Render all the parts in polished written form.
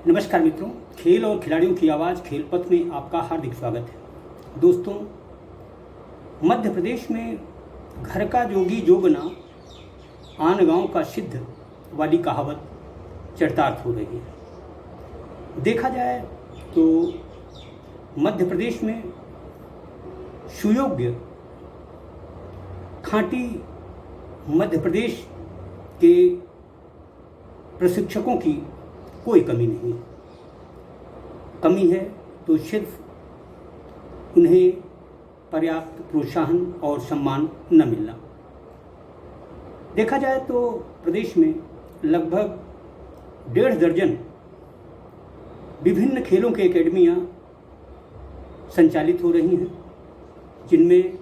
नमस्कार मित्रों, खेल और खिलाड़ियों की आवाज़ खेल पथ में आपका हार्दिक स्वागत है। दोस्तों, मध्य प्रदेश में घर का जोगी जोगना आन गांव का सिद्ध वाली कहावत चरितार्थ हो रही है। देखा जाए तो मध्य प्रदेश में सुयोग्य खांटी मध्य प्रदेश के प्रशिक्षकों की कोई कमी नहीं है। कमी है तो सिर्फ उन्हें पर्याप्त प्रोत्साहन और सम्मान न मिलना। देखा जाए तो प्रदेश में लगभग 1.5 दर्जन विभिन्न खेलों की एकेडमियां संचालित हो रही हैं, जिनमें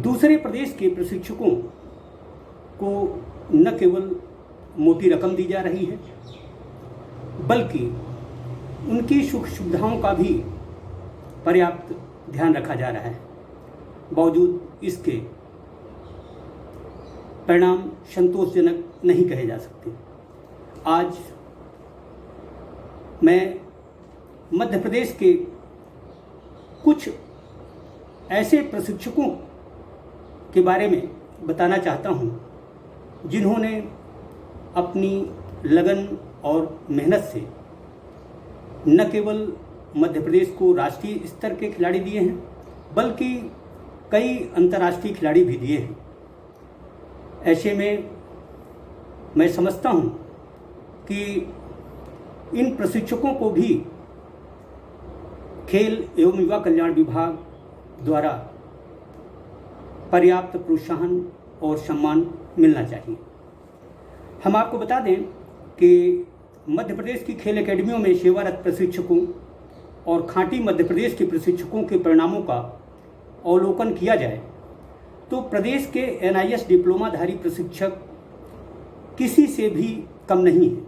दूसरे प्रदेश के प्रशिक्षकों को न केवल मोटी रकम दी जा रही है, बल्कि उनकी सुख सुविधाओं का भी पर्याप्त ध्यान रखा जा रहा है। बावजूद इसके परिणाम संतोषजनक नहीं कहे जा सकते। आज मैं मध्य प्रदेश के कुछ ऐसे प्रशिक्षकों के बारे में बताना चाहता हूं, जिन्होंने अपनी लगन और मेहनत से न केवल मध्य प्रदेश को राष्ट्रीय स्तर के खिलाड़ी दिए हैं, बल्कि कई अंतर्राष्ट्रीय खिलाड़ी भी दिए हैं। ऐसे में मैं समझता हूं कि इन प्रशिक्षकों को भी खेल एवं युवा कल्याण विभाग द्वारा पर्याप्त प्रोत्साहन और सम्मान मिलना चाहिए। हम आपको बता दें कि मध्य प्रदेश की खेल एकेडमियों में सेवारत प्रशिक्षकों और खांटी मध्य प्रदेश के प्रशिक्षकों के परिणामों का अवलोकन किया जाए तो प्रदेश के NIS डिप्लोमाधारी प्रशिक्षक किसी से भी कम नहीं है।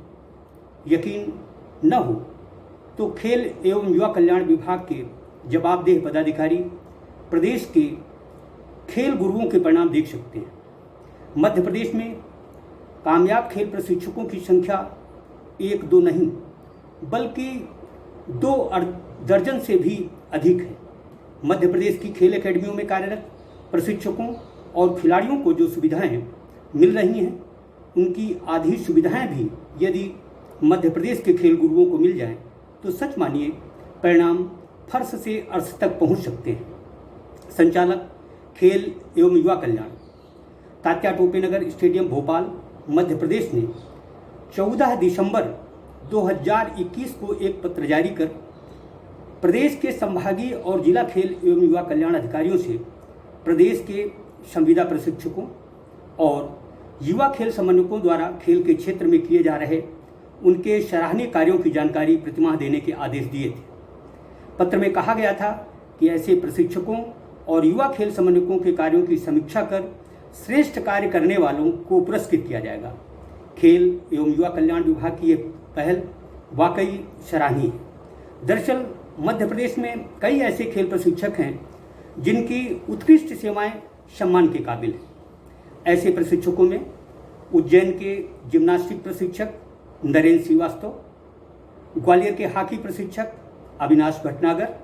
यकीन न हो तो खेल एवं युवा कल्याण विभाग के जवाबदेह पदाधिकारी प्रदेश के खेल गुरुओं के परिणाम देख सकते हैं। मध्य प्रदेश में कामयाब खेल प्रशिक्षकों की संख्या 1-2 नहीं, बल्कि 2 दर्जन से भी अधिक है। मध्य प्रदेश की खेल एकेडमियों में कार्यरत प्रशिक्षकों और खिलाड़ियों को जो सुविधाएं मिल रही हैं, उनकी आधी सुविधाएं भी यदि मध्य प्रदेश के खेल गुरुओं को मिल जाएं तो सच मानिए परिणाम फर्श से अर्श तक पहुंच सकते हैं। संचालक खेल एवं युवा कल्याण, तात्या टोपे नगर स्टेडियम भोपाल, मध्य प्रदेश ने 14 दिसंबर 2021 को एक पत्र जारी कर प्रदेश के संभागीय और जिला खेल एवं युवा कल्याण अधिकारियों से प्रदेश के संविदा प्रशिक्षकों और युवा खेल समन्वयकों द्वारा खेल के क्षेत्र में किए जा रहे उनके सराहनीय कार्यों की जानकारी प्रतिमाह देने के आदेश दिए थे। पत्र में कहा गया था कि ऐसे प्रशिक्षकों और युवा खेल समन्वयकों के कार्यों की समीक्षा कर श्रेष्ठ कार्य करने वालों को पुरस्कृत किया जाएगा। खेल एवं युवा कल्याण विभाग की यह पहल वाकई सराहनीय है। दरअसल मध्य प्रदेश में कई ऐसे खेल प्रशिक्षक हैं जिनकी उत्कृष्ट सेवाएं सम्मान के काबिल हैं। ऐसे प्रशिक्षकों में उज्जैन के जिम्नास्टिक प्रशिक्षक नरेंद्र श्रीवास्तव, ग्वालियर के हॉकी प्रशिक्षक अविनाश भटनागर,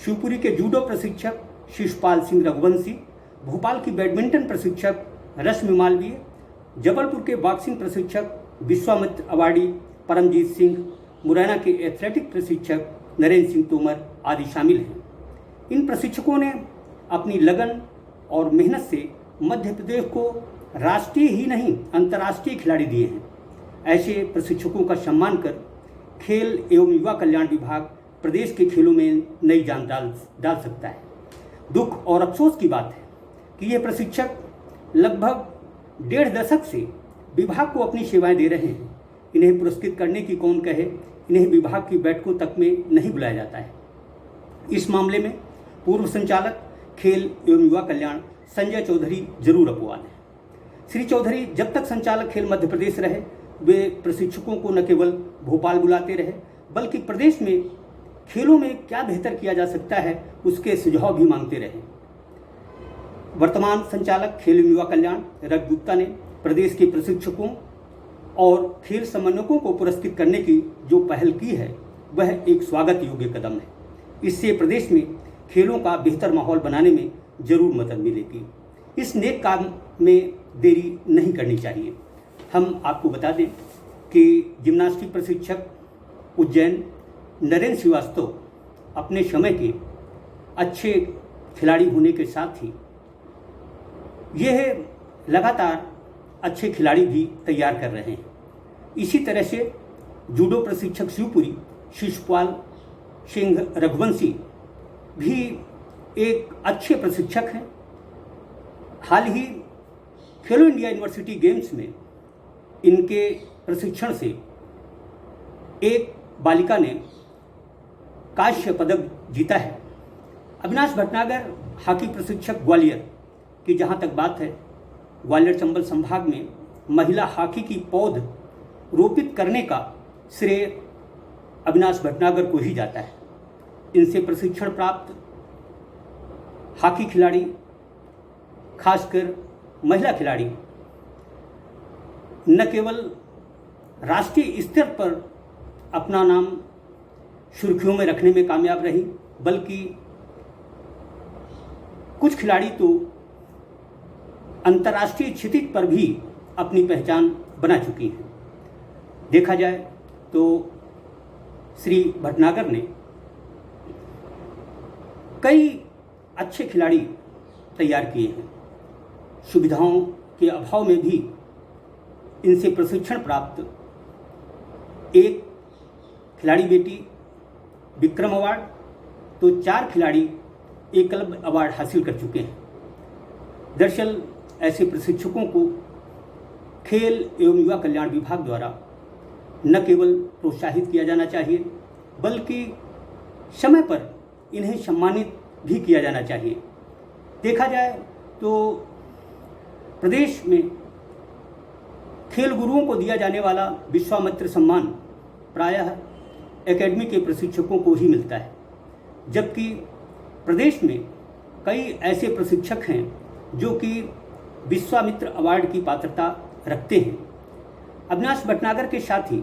शिवपुरी के जूडो प्रशिक्षक शिशुपाल सिंह रघुवंशी, भोपाल की बैडमिंटन प्रशिक्षक रश्मि मालवीय, जबलपुर के बॉक्सिंग प्रशिक्षक विश्वामित्र अवार्डी परमजीत सिंह, मुरैना के एथलेटिक प्रशिक्षक नरेंद्र सिंह तोमर आदि शामिल हैं। इन प्रशिक्षकों ने अपनी लगन और मेहनत से मध्य प्रदेश को राष्ट्रीय ही नहीं अंतर्राष्ट्रीय खिलाड़ी दिए हैं। ऐसे प्रशिक्षकों का सम्मान कर खेल एवं युवा कल्याण विभाग प्रदेश के खेलों में नई जान डाल सकता है। दुख और अफसोस की बात है कि ये प्रशिक्षक लगभग 1.5 दशक से विभाग को अपनी सेवाएं दे रहे हैं। इन्हें पुरस्कृत करने की कौन कहे, इन्हें विभाग की बैठकों तक में नहीं बुलाया जाता है। इस मामले में पूर्व संचालक खेल एवं युवा कल्याण संजय चौधरी जरूर अपवाद है। श्री चौधरी जब तक संचालक खेल मध्य प्रदेश रहे, वे प्रशिक्षकों को न केवल भोपाल बुलाते रहे, बल्कि प्रदेश में खेलों में क्या बेहतर किया जा सकता है उसके सुझाव भी मांगते रहे। वर्तमान संचालक खेल एवं युवा कल्याण रवि गुप्ता ने प्रदेश के प्रशिक्षकों और खेल समन्वयकों को पुरस्कृत करने की जो पहल की है वह एक स्वागत योग्य कदम है। इससे प्रदेश में खेलों का बेहतर माहौल बनाने में जरूर मदद मिलेगी। इस नेक काम में देरी नहीं करनी चाहिए। हम आपको बता दें कि जिम्नास्टिक प्रशिक्षक उज्जैन नरेंद्र श्रीवास्तव अपने समय के अच्छे खिलाड़ी होने के साथ ही यह लगातार अच्छे खिलाड़ी भी तैयार कर रहे हैं। इसी तरह से जूडो प्रशिक्षक शिवपुरी शिशुपाल सिंह रघुवंशी भी एक अच्छे प्रशिक्षक हैं। हाल ही खेलो इंडिया यूनिवर्सिटी गेम्स में इनके प्रशिक्षण से एक बालिका ने कांस्य पदक जीता है। अविनाश भटनागर हॉकी प्रशिक्षक ग्वालियर की जहाँ तक बात है, ग्वालियर चंबल संभाग में महिला हॉकी की पौध रोपित करने का श्रेय अविनाश भटनागर को ही जाता है। इनसे प्रशिक्षण प्राप्त हॉकी खिलाड़ी, खासकर महिला खिलाड़ी, न केवल राष्ट्रीय स्तर पर अपना नाम सुर्खियों में रखने में कामयाब रही, बल्कि कुछ खिलाड़ी तो अंतर्राष्ट्रीय क्षितिज पर भी अपनी पहचान बना चुकी हैं। देखा जाए तो श्री भटनागर ने कई अच्छे खिलाड़ी तैयार किए हैं। सुविधाओं के अभाव में भी इनसे प्रशिक्षण प्राप्त एक खिलाड़ी बेटी विक्रम अवार्ड, तो 4 खिलाड़ी एकलव्य अवार्ड हासिल कर चुके हैं। दरअसल ऐसे प्रशिक्षकों को खेल एवं युवा कल्याण विभाग द्वारा न केवल प्रोत्साहित किया जाना चाहिए, बल्कि समय पर इन्हें सम्मानित भी किया जाना चाहिए। देखा जाए तो प्रदेश में खेल गुरुओं को दिया जाने वाला विश्वामित्र सम्मान प्रायः एकेडमी के प्रशिक्षकों को ही मिलता है, जबकि प्रदेश में कई ऐसे प्रशिक्षक हैं जो कि विश्वामित्र अवार्ड की पात्रता रखते हैं। अविनाश भटनागर के साथ ही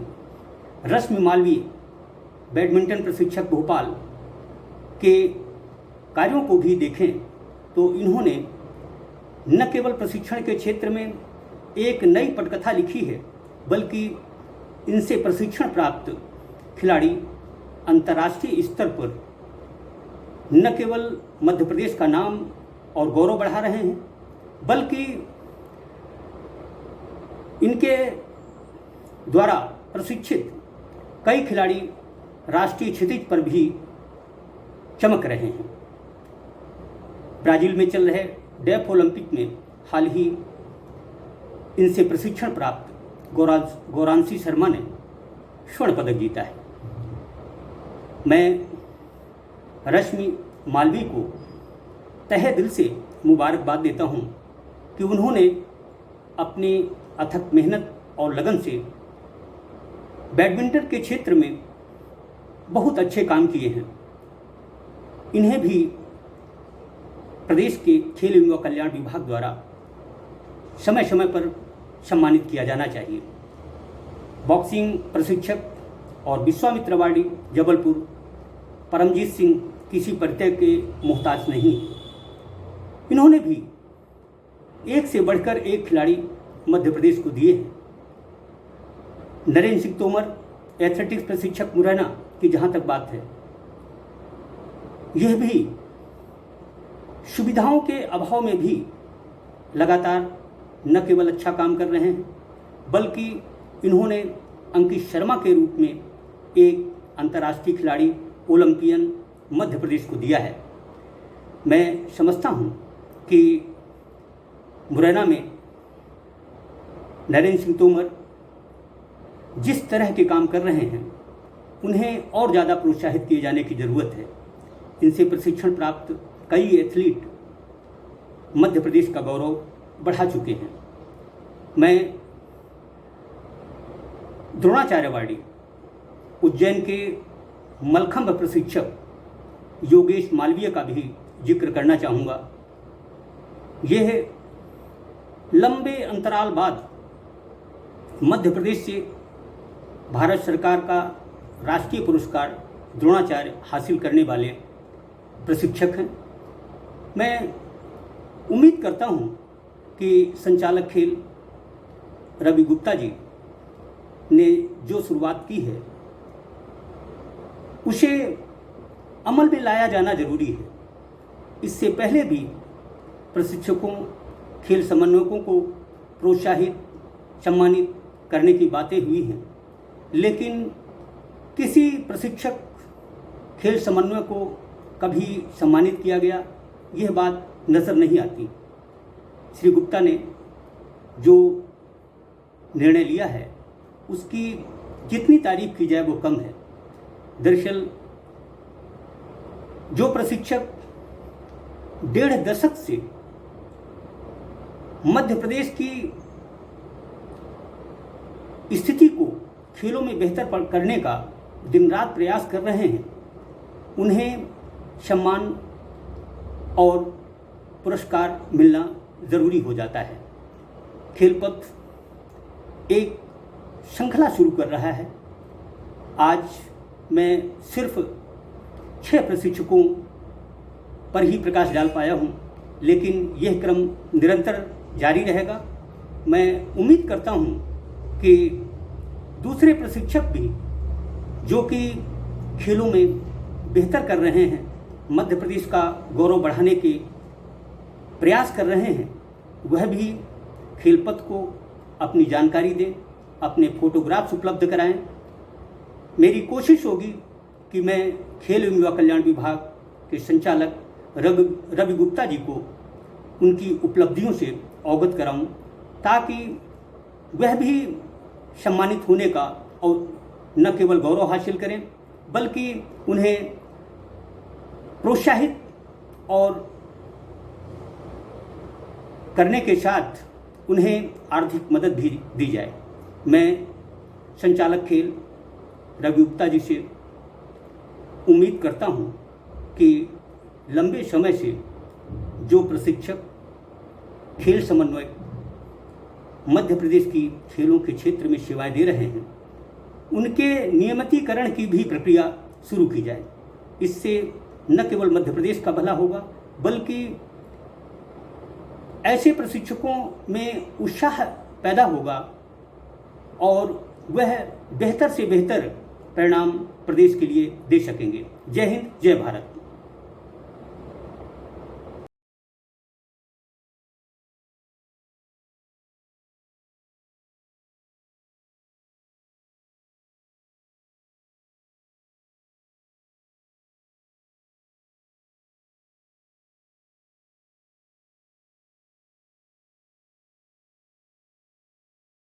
रश्मि मालवीय बैडमिंटन प्रशिक्षक भोपाल के कार्यों को भी देखें तो इन्होंने न केवल प्रशिक्षण के क्षेत्र में एक नई पटकथा लिखी है, बल्कि इनसे प्रशिक्षण प्राप्त खिलाड़ी अंतर्राष्ट्रीय स्तर पर न केवल मध्य प्रदेश का नाम और गौरव बढ़ा रहे हैं, बल्कि इनके द्वारा प्रशिक्षित कई खिलाड़ी राष्ट्रीय क्षितिज पर भी चमक रहे हैं। ब्राजील में चल रहे डेफ ओलंपिक में हाल ही इनसे प्रशिक्षण प्राप्त गौरांशी शर्मा ने स्वर्ण पदक जीता है। मैं रश्मि मालवीय को तहे दिल से मुबारकबाद देता हूं कि उन्होंने अपनी अथक मेहनत और लगन से बैडमिंटन के क्षेत्र में बहुत अच्छे काम किए हैं। इन्हें भी प्रदेश के खेल एवं युवा कल्याण विभाग द्वारा समय समय पर सम्मानित किया जाना चाहिए। बॉक्सिंग प्रशिक्षक और विश्वामित्र अवार्डी जबलपुर परमजीत सिंह किसी परिचय के मोहताज नहीं। इन्होंने भी एक से बढ़कर एक खिलाड़ी मध्य प्रदेश को दिए हैं। नरेंद्र सिंह तोमर एथलेटिक्स प्रशिक्षक मुरैना की जहाँ तक बात है, यह भी सुविधाओं के अभाव में भी लगातार न केवल अच्छा काम कर रहे हैं, बल्कि इन्होंने अंकित शर्मा के रूप में एक अंतर्राष्ट्रीय खिलाड़ी ओलंपियन मध्य प्रदेश को दिया है। मैं समझता हूँ कि मुरैना में नरेंद्र सिंह तोमर जिस तरह के काम कर रहे हैं, उन्हें और ज़्यादा प्रोत्साहित किए जाने की ज़रूरत है। इनसे प्रशिक्षण प्राप्त कई एथलीट मध्य प्रदेश का गौरव बढ़ा चुके हैं। मैं द्रोणाचार्य अवार्डी उज्जैन के मलखंभ प्रशिक्षक योगेश मालवीय का भी जिक्र करना चाहूँगा। यह लंबे अंतराल बाद मध्य प्रदेश से भारत सरकार का राष्ट्रीय पुरस्कार द्रोणाचार्य हासिल करने वाले प्रशिक्षक हैं। मैं उम्मीद करता हूं कि संचालक खेल रवि गुप्ता जी ने जो शुरुआत की है उसे अमल में लाया जाना जरूरी है। इससे पहले भी प्रशिक्षकों, खेल समन्वयकों को प्रोत्साहित, सम्मानित करने की बातें हुई हैं, लेकिन किसी प्रशिक्षक, खेल समन्वय को कभी सम्मानित किया गया, यह बात नज़र नहीं आती। श्री गुप्ता ने जो निर्णय लिया है उसकी जितनी तारीफ की जाए वो कम है। दरअसल जो प्रशिक्षक 1.5 दशक से मध्य प्रदेश की स्थिति को खेलों में बेहतर करने का दिन रात प्रयास कर रहे हैं, उन्हें सम्मान और पुरस्कार मिलना ज़रूरी हो जाता है। खेलपथ एक श्रृंखला शुरू कर रहा है। आज मैं सिर्फ 6 प्रशिक्षकों पर ही प्रकाश डाल पाया हूं, लेकिन यह क्रम निरंतर जारी रहेगा। मैं उम्मीद करता हूं कि दूसरे प्रशिक्षक भी जो कि खेलों में बेहतर कर रहे हैं, मध्य प्रदेश का गौरव बढ़ाने के प्रयास कर रहे हैं, वह भी खेलपथ को अपनी जानकारी दें, अपने फोटोग्राफ्स उपलब्ध कराएं। मेरी कोशिश होगी कि मैं खेल एवं युवा कल्याण विभाग के संचालक रवि गुप्ता जी को उनकी उपलब्धियों से अवगत कराऊं, ताकि वह भी सम्मानित होने का और न केवल गौरव हासिल करें बल्कि उन्हें प्रोत्साहित और करने के साथ उन्हें आर्थिक मदद भी दी जाए। मैं संचालक खेल रवि गुप्ता जी से उम्मीद करता हूं कि लंबे समय से जो प्रशिक्षक, खेल समन्वयक मध्य प्रदेश की खेलों के क्षेत्र में सेवाएं दे रहे हैं, उनके नियमितीकरण की भी प्रक्रिया शुरू की जाए। इससे न केवल मध्य प्रदेश का भला होगा बल्कि ऐसे प्रशिक्षकों में उत्साह पैदा होगा और वह बेहतर से बेहतर परिणाम प्रदेश के लिए दे सकेंगे। जय हिंद, जय भारत।